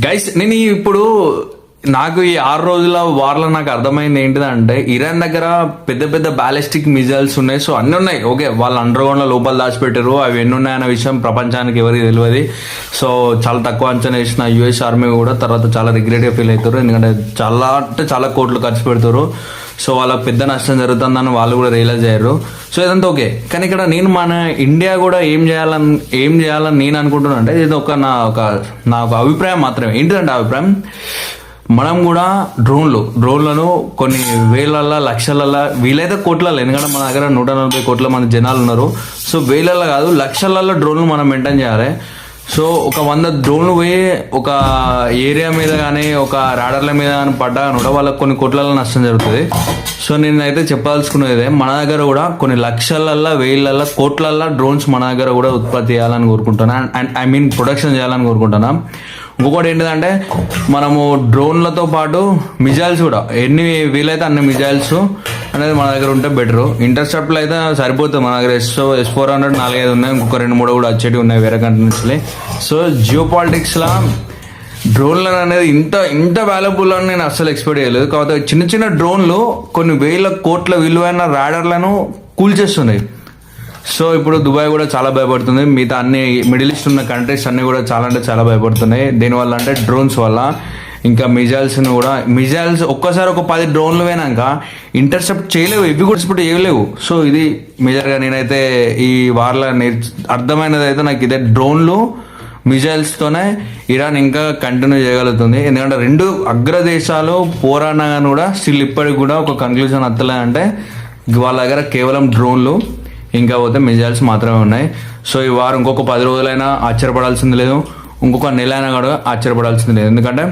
Guys నేను ఇప్పుడు నాకు ఈ 6 రోజుల వార్లో నాకు అర్థమైంది ఏంటిదంటే ఇరాన్ దగ్గర పెద్ద పెద్ద బ్యాలిస్టిక్ మిజైల్స్ ఉన్నాయి. సో అన్ని ఉన్నాయి, ఓకే, వాళ్ళు అండర్ గ్రౌండ్ లో లోపల దాచిపెట్టారు. అవి ఎన్ని ఉన్నాయన్న విషయం ప్రపంచానికి ఎవరికి తెలియదు. సో చాలా తక్కువ అంచనా వేసిన యుఎస్ ఆర్మీ కూడా తర్వాత చాలా రిగ్రెట్ గా ఫీల్ అవుతారు, ఎందుకంటే చాలా అంటే చాలా కోట్లు ఖర్చు పెడతారు. సో వాళ్ళకి పెద్ద నష్టం జరుగుతుందని వాళ్ళు కూడా రియలైజ్ అయ్యారు. సో ఇదంతా ఓకే, కానీ ఇక్కడ నేను మన ఇండియా కూడా ఏం చేయాలని నేను అనుకుంటున్నాను అంటే ఇది నా ఒక అభిప్రాయం మాత్రమే. ఏంటిదంటే అభిప్రాయం, మనం కూడా డ్రోన్లను కొన్ని వేలల్లో లక్షలల్లో వీలైతే కోట్లలో, ఎందుకంటే మన దగ్గర 140 కోట్ల మంది జనాలు ఉన్నారు. సో వేలల్లో కాదు లక్షలలో డ్రోన్లు మనం మెయింటైన్ చేయాలి. సో ఒక 100 డ్రోన్లు పోయి ఒక ఏరియా మీద కానీ ఒక రాడర్ల మీద కానీ పడ్డా కూడా వాళ్ళకి కొన్ని కోట్లలో నష్టం జరుగుతుంది. సో నేనైతే చెప్పాల్సుకునేదే మన దగ్గర కూడా కొన్ని లక్షలల్లో వేలల్లో కోట్లల్లో డ్రోన్స్ మన దగ్గర కూడా ఉత్పత్తి చేయాలని కోరుకుంటున్నా, అండ్ ఐ మీన్ ప్రొడక్షన్ చేయాలని కోరుకుంటున్నా. ఇంకొకటి ఏంటిదంటే మనము డ్రోన్లతో పాటు మిజైల్స్ కూడా ఎన్ని వీలైతే అన్ని మిజైల్స్ అనేది మన దగ్గర ఉంటే బెటర్. ఇంటర్సెప్ట్లు అయితే సరిపోతుంది, మన దగ్గర S-400 4-5 ఉన్నాయి, ఇంకొక 2-3 కూడా వచ్చేటివి ఉన్నాయి వేరే కంట్రీస్లో. సో జియో పాలిటిక్స్లో డ్రోన్లు అనేది ఇంత వాల్యుబుల్ అని నేను అస్సలు ఎక్స్పెక్ట్ చేయలేదు. కాకపోతే చిన్న చిన్న డ్రోన్లు కొన్ని వేల కోట్ల విలువైన రాడర్లను కూల్చేస్తున్నాయి. సో ఇప్పుడు దుబాయ్ కూడా చాలా భయపడుతుంది, మిగతా అన్ని మిడిల్ ఈస్ట్ ఉన్న కంట్రీస్ అన్ని కూడా చాలా అంటే చాలా భయపడుతున్నాయి. దీనివల్ల అంటే డ్రోన్స్ వల్ల. ఇంకా మిజైల్స్ ఒక్కసారి ఒక 10 డ్రోన్లు పోయినాక ఇంటర్సెప్ట్ చేయలేవు, ఇవి కూడా ఎక్స్పెక్ట్ చేయలేవు. సో ఇది మేజర్గా నేనైతే ఈ వార్లో అర్థమైనది అయితే నాకు ఇదే, డ్రోన్లు మిజైల్స్తోనే ఇరాన్ ఇంకా కంటిన్యూ చేయగలుగుతుంది. ఎందుకంటే 2 అగ్రదేశాలు పోరాడినా కూడా స్టిల్ ఇప్పటికి కూడా ఒక కంక్లూజన్ వస్తలేదంటే వాళ్ళ దగ్గర కేవలం డ్రోన్లు ఇంకా పోతే మిజైల్స్ మాత్రమే ఉన్నాయి. సో ఈ వారం ఇంకొక 10 రోజులైనా ఆశ్చర్యపడాల్సింది లేదు, ఇంకొక నెల అయినా కూడా ఆశ్చర్యపడాల్సింది లేదు. ఎందుకంటే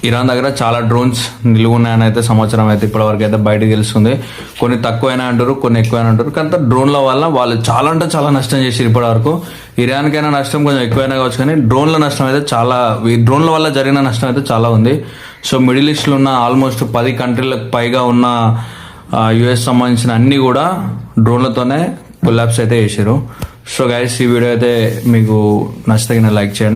ఇరాన్ దగ్గర చాలా డ్రోన్స్ నిలువ ఉన్నాయని అయితే సమాచారం అయితే ఇప్పటివరకు అయితే బయటకు తెలుస్తుంది. కొన్ని తక్కువైనా అంటారు, కొన్ని ఎక్కువైనా అంటారు, కానీ డ్రోన్ల వల్ల వాళ్ళు చాలా అంటే చాలా నష్టం చేసారు ఇప్పటి వరకు. ఇరాన్కైనా నష్టం కొంచెం ఎక్కువైనా కావచ్చు, కానీ డ్రోన్ల నష్టం అయితే చాలా, ఈ డ్రోన్ల వల్ల జరిగిన నష్టం అయితే చాలా ఉంది. సో మిడిల్ ఈస్ట్లో ఉన్న ఆల్మోస్ట్ 10 కంట్రీలకు పైగా ఉన్న యుఎస్ సంబంధించిన అన్ని కూడా డ్రోన్లతోనే కొలాప్స్ అయితే చేశారు. సో గైస్ ఈ వీడియో అయితే మీకు నచ్చితే లైక్ చేయండి.